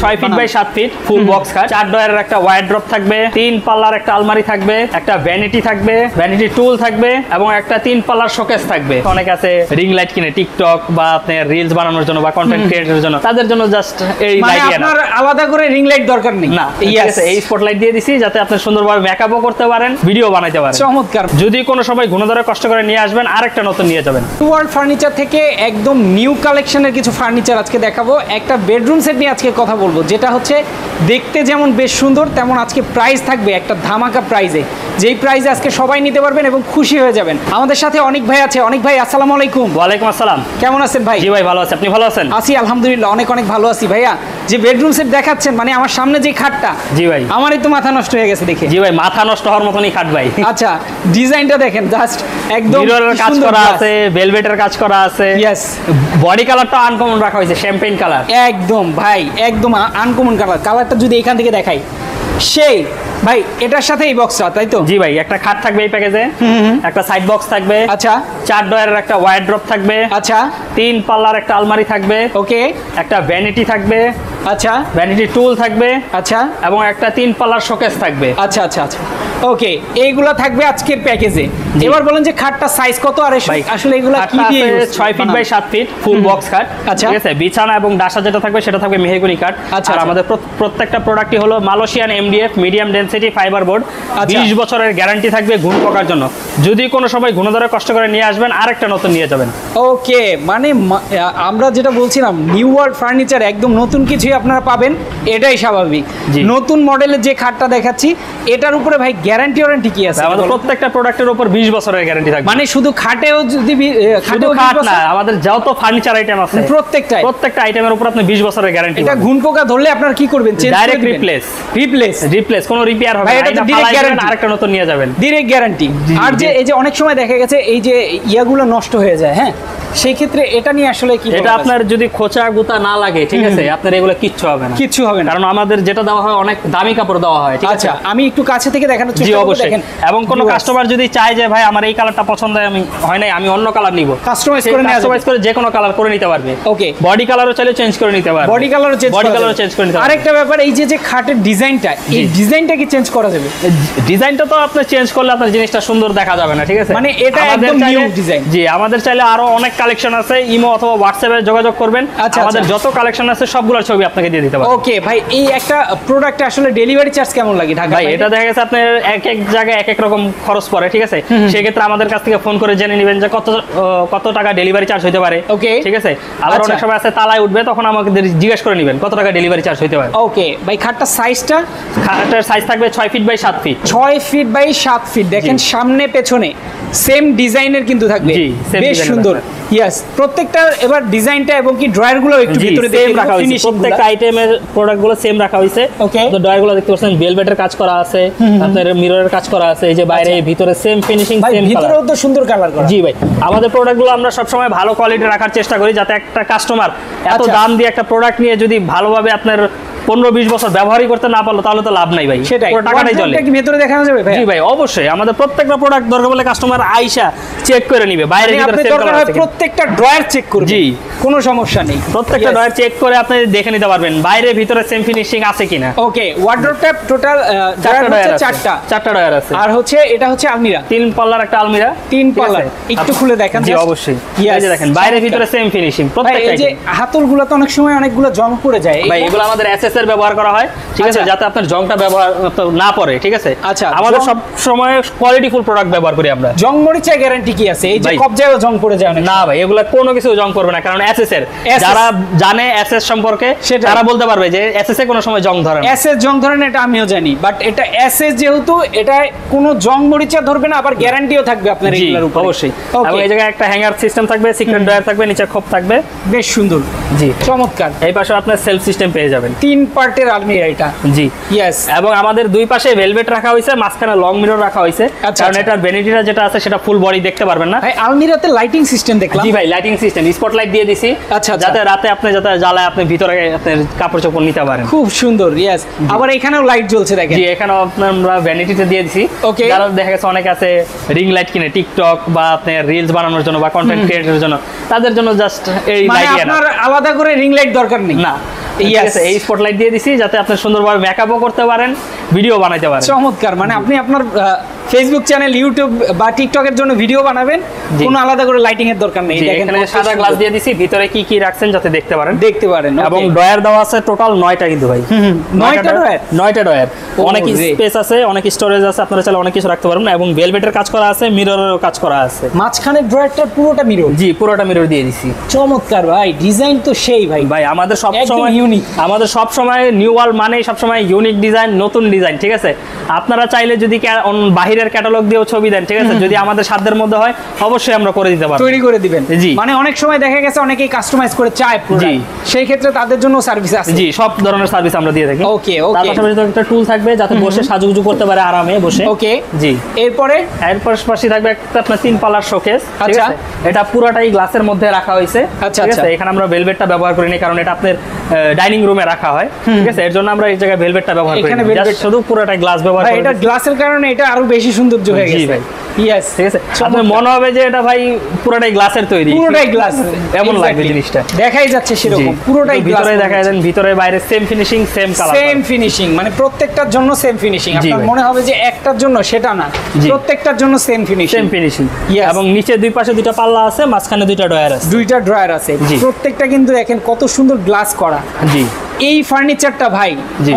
6 feet by 7 feet full box খাট, 4 ডয়ারের একটা wardrobe থাকবে, 3 পাল্লার একটা আলমারি থাকবে, একটা ভ্যানিটি থাকবে, ভ্যানিটি টুল থাকবে এবং একটা 3 পাল্লার শোকেস থাকবে। অনেক আছে রিং লাইট কিনে টিকটক বা আপনার রিলস বানানোর জন্য বা কন্টেন্ট ক্রিয়েটরের জন্য, তাদের জন্য জাস্ট এই লাইট আপনার আলাদা করে রিং লাইট দরকার নেই না। এই স্পটলাইট দিয়ে দিছি যাতে আপনি সুন্দরভাবে মেকআপও করতে পারেন, ভিডিও বানাইতে পারেন। চমৎকার। যদি কোনো সময় গুণধরে কষ্ট করে নিয়ে আসবেন, আরেকটা নতুন নিয়ে যাবেন। নিউ ওয়ার্ল্ড ফার্নিচার থেকে একদম নিউ কালেকশনের কিছু ফার্নিচার আজকে দেখাবো। একটা বেডরুম সেট নিয়ে আজকে কথা বলবো, যেটা হচ্ছে দেখতে যেমন বেশ সুন্দর, তেমন আজকে প্রাইস থাকবে একটা ধামাকা প্রাইজে, যেই প্রাইজে আজকে সবাই নিতে পারবেন এবং খুশি হয়ে যাবেন। আমাদের সাথে অনেক ভাই আছে। অনেক ভাই, আসসালামু আলাইকুম। ওয়ালাইকুম আসসালাম। কেমন আছেন ভাই? জি ভাই ভালো আছি, আপনি ভালো আছেন? আছি আলহামদুলিল্লাহ, অনেক অনেক ভালো আছি। ভাইয়া যে বেডরুম সেট দেখাচ্ছেন, মানে আমার সামনে যে খাটটা, জি ভাই আমারই তো মাথা নষ্ট হয়ে গেছে দেখে। জি ভাই, মাথা নষ্ট হওয়ার মতনই খাট ভাই। আচ্ছা, ডিজাইনটা দেখেন, জাস্ট একদম মিররের কাজ করা আছে, ভেলভেটের কাজ করা আছে। ইয়েস, বডি কালারটা আনকমন রাখা হয়েছে, শ্যাম্পেইন কালার। একদম ভাই, একদম আনকমন কালার। কালারটা যদি এখান থেকে দেখাই, সেই ভাই এটার সাথে এই বক্সটা, তাই তো? জি ভাই, একটা খাট থাকবে এই প্যাকেজে, একটা সাইড বক্স থাকবে, আচ্ছা 4 ডয়ারের একটা ওয়ারড্রপ থাকবে, আচ্ছা 3 পাল্লার একটা আলমারি থাকবে, ওকে, একটা ভ্যানিটি থাকবে, আচ্ছা ভ্যানিটি টুল থাকবে আচ্ছা এবং একটা 3 পাল্লার শোকেস থাকবে। আচ্ছা আচ্ছা আচ্ছা ওকে, এইগুলো থাকবে আজকের প্যাকেজে। এবার বলেন যে খাটটা সাইজ কত, আর আসলে এগুলো কি দিয়ে? 6 feet by 7 feet full box খাট। আচ্ছা, ঠিক আছে, বিছানা এবং ডাসা যেটা থাকবে সেটা থাকবে মেহগনি কাঠ। আচ্ছা, আর আমাদের প্রত্যেকটা প্রোডাক্টই হলো Malaysian MDF medium density fibre board. 20 বছরের গ্যারান্টি থাকবে ঘুণ পোকার জন্য। যদি কোনো সময় গুণধরে কষ্ট করে নিয়ে আসবেন, আরেকটা নতুন নিয়ে যাবেন। ওকে, মানে আমরা যেটা বলছিলাম, নিউ ওয়ার্ল্ড ফার্নিচার একদম নতুন কিছুই আপনারা পাবেন, এটাই স্বাভাবিক। নতুন মডেলের যে খাটটা দেখাচ্ছি, এটার উপরে ভাই গ্যারান্টি ওয়ারেন্টি কি আছে? আমাদের প্রত্যেকটা প্রোডাক্টের উপর 20 বছরের গ্যারান্টি থাকবে। মানে শুধু খাটেও যদি শুধু খাট না, আমাদের যত ফার্নিচার আইটেম আছে প্রত্যেকটা আইটেমের উপর আপনি 20 বছরের গ্যারান্টি। এটা ঘুণ পোকা ধরলে আপনারা কি করবেন? ডাইরেক্ট রিপ্লেস, কোনো রিপেয়ার হবে না। এটা ডাইরেক্ট গ্যারান্টি, আরেকটা নতুন নিয়ে যাবেন, ডাইরেক্ট গ্যারান্টি। আর যে এই যে অনেক সময় দেখা গেছে এই যে ইয়াগুলো নষ্ট হয়ে যায়, হ্যাঁ, সেই ক্ষেত্রে এটা নিয়ে আসলে কি? এটা আপনার যদি খোঁচা গুতা না লাগে, ঠিক আছে, আপনার এগুলো কিচ্ছু হবে না, কিচ্ছু হবে না। কারণ আমাদের যেটা দেওয়া হয় অনেক দামি কাপড় দেওয়া হয়। ঠিক আছে, আমি একটু কাছে থেকে দেখানোর চেষ্টা করব, দেখেন। এবং কোন কাস্টমার যদি চায় যে ভাই আমার এই কালারটা পছন্দ হয় নাই, আমি অন্য কালার নিব, কাস্টমাইজ করে যে কোনো কালার করে নিতে পারবে। ওকে, বডি কালারও চাইলে চেঞ্জ করে নিতে পারবে, বডি কালারও চেঞ্জ করে নিতে পারবে। আরেকটা ব্যাপার, এই যে খাটের ডিজাইনটা, এই ডিজাইনটা কি চেঞ্জ করা যাবে? ডিজাইনটা তো আপনি চেঞ্জ করলে আপনার জিনিসটা সুন্দর দেখা যাবে না। ঠিক আছে, মানে এটা একদম নিউ ডিজাইন। জি, আমাদের চাইলে আরো অনেক কালেকশন আছে, ইমো অথবা হোয়াটসঅ্যাপে যোগাযোগ করবেন। আমাদের যত কালেকশন আছে সবগুলোর ছবি আপনাকে দিয়ে দিতে পারবো। ওকে ভাই, এই একটা প্রোডাক্টে আসলে ডেলিভারি চার্জ কেমন লাগে ঢাকা? ভাই এটা দেখা গেছে আপনার এক এক জায়গায় এক এক রকম খরচ পড়ে। ঠিক আছে, সেই ক্ষেত্রে আমাদের কাছ থেকে ফোন করে জেনে নেবেন যে কত টাকা ডেলিভারি চার্জ হতে পারে। ওকে, ঠিক আছে। আবার অনেক সময় আছে তালায় উঠবে, তখন আমাকে জিজ্ঞেস করে নেবেন কত টাকা ডেলিভারি চার্জ হতে পারে। ওকে ভাই, খাটটার সাইজ থাকবে 6 feet by 7 feet. 6 feet by 7 feet. দেখেন সামনে পেছনে সেম ডিজাইনের কিন্তু থাকবে, বেশ সুন্দর। ইয়েস, প্রত্যেকটা এবার ডিজাইনটা এবং কি ড্রয়ারগুলো একটু ভিতরে সেম রাখা হয়েছে, প্রত্যেকটা আইটেমের প্রোডাক্টগুলো সেম রাখা হয়েছে। ওকে, তো ড্রয়ারগুলো দেখতে পাচ্ছেন ভেলভেটের কাজ করা আছে, আপনার মিররের কাজ করা আছে, এই যে বাইরে ভিতরে সেম ফিনিশিং, সেম কালার, ভিতরেও তো সুন্দর কালার করা। জি ভাই, আমাদের প্রোডাক্টগুলো আমরা সব সময় ভালো কোয়ালিটি রাখার চেষ্টা করি, যাতে একটা কাস্টমার এত দাম দিয়ে একটা প্রোডাক্ট নিয়ে যদি ভালোভাবে আপনার 15-20 বছর ব্যবহারই করতে না পারলো, তাহলে তো লাভ নাই ভাই। সেটাই, টাকাটাই চলে। কি ভিতরে দেখানো যাবে ভাই? জি ভাই, অবশ্যই। আমাদের প্রত্যেকটা প্রোডাক্ট দরকার বলে কাস্টমার আইসা চেক করে নিবে, বাইরে ভিতরে সেম কালার আছে, প্রত্যেকটা ড্রয়ার চেক করবে। জি, কোনো সমস্যা নেই, প্রত্যেকটা ড্রয়ার চেক করে আপনি দেখে নিতে পারবেন বাইরে ভিতরে সেম ফিনিশিং আছে কিনা। ওকে, ওয়ার্ডরোবটা টোটাল 4টা ড্রয়ার আছে। আর হচ্ছে এটা হচ্ছে আলমিরা, 3 পাল্লার একটা আলমিরা, 3 পাল্লার। একটু খুলে দেখেন। জি অবশ্যই, এই যে দেখেন বাইরে ভিতরে সেম ফিনিশিং প্রত্যেকটা। এই যে হাতলগুলো তো অনেক সময় অনেকগুলো জং পড়ে যায় ভাই, এগুলো আমাদের এসএস এর ব্যবহার করা হয়। ঠিক আছে, যাতে আপনার জংটা ব্যবহার না পড়ে। ঠিক আছে, আচ্ছা, আমাদের সব সময় কোয়ালিটিফুল প্রোডাক্ট ব্যবহার করি আমরা। জং মরিচা গ্যারান্টি কি আছে? এই যে কবজায়ও জং পড়ে যায় না ভাই, এগুলো কোনো কিছু জং পড়বে না, কারণ এসএস এর যারা জানে এসএস সম্পর্কে তারা বলতে পারবে যে এসএস এ কোনো সময় জং ধরে না। এসএস জং ধরে না, এটা আমিও জানি, বাট এটা এসএস যেহেতু এটা কোনো জং মরিচা ধরবে না, আবার গ্যারান্টিও থাকবে আপনার এগুলোর উপর। অবশ্যই। এবং এই জায়গায় একটা হ্যাঙ্গার সিস্টেম থাকবে, সিক্রেট ড্রয়ার থাকবে, নিচে খোপ থাকবে, বেশ সুন্দর। জি, চমৎকার। এই পাশে আপনার সেলফ সিস্টেম পেয়ে যাবেন, 3 পার্টের আলমিরা এটা। জি, ইয়েস। এবং আমাদের দুই পাশে ভেলভেট রাখা হয়েছে, মাঝখানে লং মিরর রাখা হয়েছে, কারণ এটার ভ্যানিটিটা যেটা আছে সেটা ফুল বডি দেখতে পারবেন না। ভাই আলমিরাতে লাইটিং সিস্টেম দেখলাম। জি ভাই, লাইটিং সিস্টেম স্পটলাইট দিয়ে দিছি, যাতে রাতে আপনি যাতে জ্বালায় আপনি ভিতরে আপনার কাপড় চোপড় নিতে পারেন। খুব সুন্দর। ইয়েস, আবার এখানেও লাইট জ্বলছে দেখেন। জি, এখানেও আপনার আমরা ভ্যানিটিতে দিয়ে দিছি। ওকে, যারা দেখা গেছে অনেক আছে রিং লাইট কিনে টিকটক বা আপনার রিলস বানানোর জন্য বা কন্টেন্ট ক্রিয়েটরের জন্য, তাদের জন্য জাস্ট এই লাইট। আপনার আলাদা করে রিং লাইট দরকার নেই না, ঠিক আছে, এই স্পটলাইট দিয়ে দিছি যাতে আপনি সুন্দরভাবে মেকআপও করতে পারেন, ভিডিও বানাইতে পারেন। চমৎকার, মানে আপনি আপনার ফেসবুক চ্যানেল, ইউটিউব বা টিকটকের জন্য ভিডিও বানাবেন, কোনো আলাদা করে লাইটিং এর দরকার নেই। দেখেন এখানে সাদা গ্লাস দিয়ে দিছি, ভিতরে কি কি রাখছেন যাতে দেখতে পারেন। এবং ডয়ার দেওয়া আছে টোটাল 9টা কিন্তু ভাই, 9টা ডয়ার। অনেক স্পেস আছে, অনেক স্টোরেজ আছে, আপনারা চাইলে অনেক কিছু রাখতে পারবেন। এবং ভেলভেটের কাজ করা আছে, মিররেরও কাজ করা আছে। মাঝখানে ড্রয়ারটা পুরোটা মিরর? জি, পুরোটা মিরর দিয়ে দিছি। চমৎকার ভাই, ডিজাইন তো সেই ভাই। ভাই আমাদের সব সময় ইউনিক, আমাদের সব সময় নিউ ওয়াল মানে সব সময় ইউনিক ডিজাইন, নতুন ডিজাইন। ঠিক আছে, আপনারা চাইলে যদি বাহিরের ক্যাটালগ দিয়েও ছবি দেন, ঠিক আছে, যদি আমাদের সাধ্যের মধ্যে হয় অবশ্যই আমরা করে দিতে পারবো, তৈরি করে দিবেন। জি, মানে অনেক সময় দেখা গেছে অনেকেই কাস্টমাইজ করে চায় প্রোডাক্ট, সেই ক্ষেত্রে তাদের জন্য সার্ভিস আছে। জি, সব ধরনের সার্ভিস আমরা দিয়ে থাকি। ওকে, তার পাশাপাশি একটা টুল থাকবে যাতে বসে সাজুগুজু করতে পারে আরামে বসে। ওকে, জি। এর পাশাপাশি থাকবে একটা আপনার 3 পাল্লার শোকেস। ঠিক আছে, এটা পুরোটাই গ্লাসের মধ্যে রাখা হয়েছে। ঠিক আছে, এখানে আমরা ভেলভেটটা ব্যবহার করিনি কারণ এটা আপনার ডাইনিং রুমে রাখা হয়। ঠিক আছে, এর জন্য আমরা এই জায়গায় ভেলভেটটা ব্যবহার করি, জাস্ট শুধু পুরোটাই গ্লাস ব্যবহার করি। এটা গ্লাসের কারণে এটা আরো বেশি সৌন্দর্য হয়ে গেছে। জি ভাই, ইয়েস। ঠিক আছে, আপনার মনে হবে যে এটা ভাই পুরোটাই গ্লাসের তৈরি, পুরোটাই গ্লাস, এমন লাগবে জিনিসটা, দেখাই যাচ্ছে সেরকম পুরোটাই গ্লাস। ভিতরে দেখা যায়, ভিতরে বাইরে same finishing, same colour, same finishing, মানে প্রত্যেকটার জন্য সেম ফিনিশিং। আপনার মনে হবে যে একটার জন্য, সেটা না, প্রত্যেকটার জন্য সেম ফিনিশিং, সেম ফিনিশিং। এবং নিচে দুই পাশে দুইটা পাল্লা আছে, মাঝখানে দুইটা ড্রয়ার আছে, প্রত্যেকটা কিন্তু দেখেন কত সুন্দর গ্লাস করা। জি, এই ফার্নিচারটা ভাই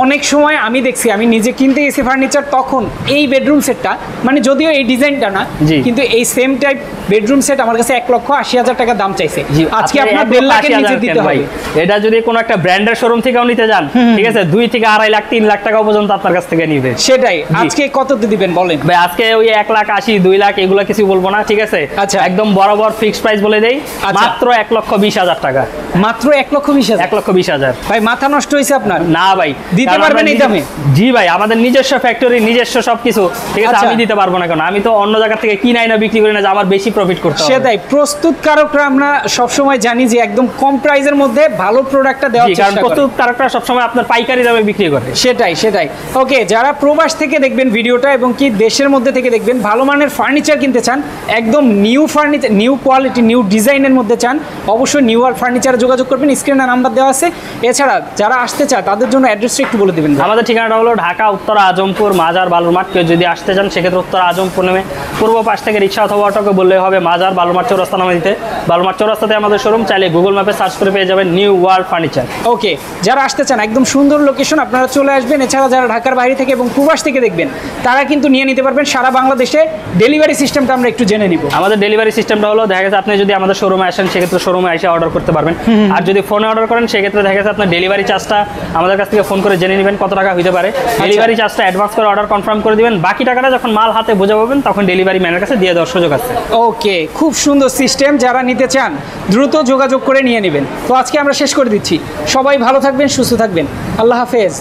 অনেক সময় আমি দেখছি, আমি নিজে কিনতে গেছি ফার্নিচার, তখন এই বেডরুম সেটটা, মানে যদিও এই ডিজাইনটা না, কিন্তু এই সেম টাইপ বেডরুম সেট আমার কাছে 1,80,000 টাকা দাম চাইছে। আজকে আপনার 1.5 লাখের নিচে দিতে হবে। এটা যদি কোনো একটা ব্র্যান্ডের শোরুম থেকেও নিতে যান, ঠিক আছে, 2 থেকে 2.5 লাখ 3 লাখ টাকা পর্যন্ত আপনার কাছ থেকে নিবে। সেটাই, আজকে কত দিবেন বলেন ভাই? আজকে ওই 1,80,000 2 লাখ এগুলো কিছু বলবো না, ঠিক আছে। আচ্ছা, একদম বরাবর ফিক্সড প্রাইস বলে দেই, মাত্র 1,20,000 টাকা। মাত্র 1,20,000? 1,20,000 ভাই মাথা নষ্ট হয়েছে আপনার? না ভাই, দিতে পারবেন এই দামে? জি ভাই, আমাদের নিজস্ব ফ্যাক্টরি, নিজস্ব সবকিছু। ঠিক আছে, আমি দিতে পারবো না, কেন আমি তো অন্য জায়গা থেকে কিনাই না, বিক্রি করি না যে আমার বেশি প্রফিট করতে হবে। সেটাই, প্রস্তুতকারকরা আমরা সব সময় জানি যে একদম কম প্রাইসের মধ্যে ভালো প্রোডাক্টটা দেওয়ার চেষ্টা করে, কারণ প্রস্তুতকারকরা সব সময় আপনার পাইকারি দামে বিক্রি করে। সেটাই। ওকে, যারা প্রবাস থেকে দেখবেন ভিডিওটা এবং কি দেশের মধ্যে থেকে দেখবেন, ভালো মানের ফার্নিচার কিনতে চান, একদম new furniture, new quality, new ডিজাইনের মধ্যে চান, অবশ্যই নিউ ওয়ার্ল্ড ফার্নিচারে যোগাযোগ করবেন, স্ক্রিনে নাম্বার দেওয়া আছে। এছাড়া যারা আসতে চায় তাদের জন্য অ্যাড্রেসটা একটু বলে দিবেন। আমাদের ঠিকানাটা হলো ঢাকা উত্তরা আজমপুর মাজার বালুরমাঠ। কেউ যদি আসতে চান সেক্ষেত্রে উত্তরা আজমপুর নেমে পূর্ব পাশ থেকে রিক্সা অথবা অটোকে বললে হবে মাজার বালুরমাঠ চৌরাস্তা নামে দিতে। বালুরমাঠ চৌরাস্তাতে আমাদের শোরুম, চাইলে গুগল ম্যাপে সার্চ করে পেয়ে যাবেন নিউ ওয়ার্ল্ড ফার্নিচার। ওকে, যারা আসতে চান একদম সুন্দর লোকেশন, আপনারা চলে আসবেন। এছাড়া যারা ঢাকার বাইরে থেকে এবং প্রবাস থেকে দেখবেন তারা কিন্তু নিয়ে নিতে পারবেন সারা বাংলাদেশে। ডেলিভারি সিস্টেমটা আমরা একটু জেনে নিব। আমাদের ডেলিভারি সিস্টেমটা হলো, দেখা গেছে আপনি যদি আমাদের শোরুমে আসেন সেক্ষেত্রে শোরুমে এসে অর্ডার করতে পারবেন। আর যদি ফোনে অর্ডার করেন সেক্ষেত্রে দেখা গেছে আপনার ডেলিভারি চার্জটা আমাদের কাছ থেকে ফোন করে জেনে নেবেন কত টাকা হতে পারে। ডেলিভারি চার্জটা অ্যাডভান্স করে অর্ডার কনফার্ম করে দিবেন, বাকি টাকাটা যখন মাল হাতে বোঝা পাবেন তখন ডেলিভারি ম্যানের কাছে দিয়ে দেওয়ার সুযোগ আছে। ওকে, খুব সুন্দর সিস্টেম, যারা নিতে চান দ্রুত যোগাযোগ করে নিয়ে নেবেন। তো আজকে আমরা শেষ করে দিচ্ছি। সবাই ভালো থাকবেন, সুস্থ থাকবেন, আল্লাহ হাফেজ।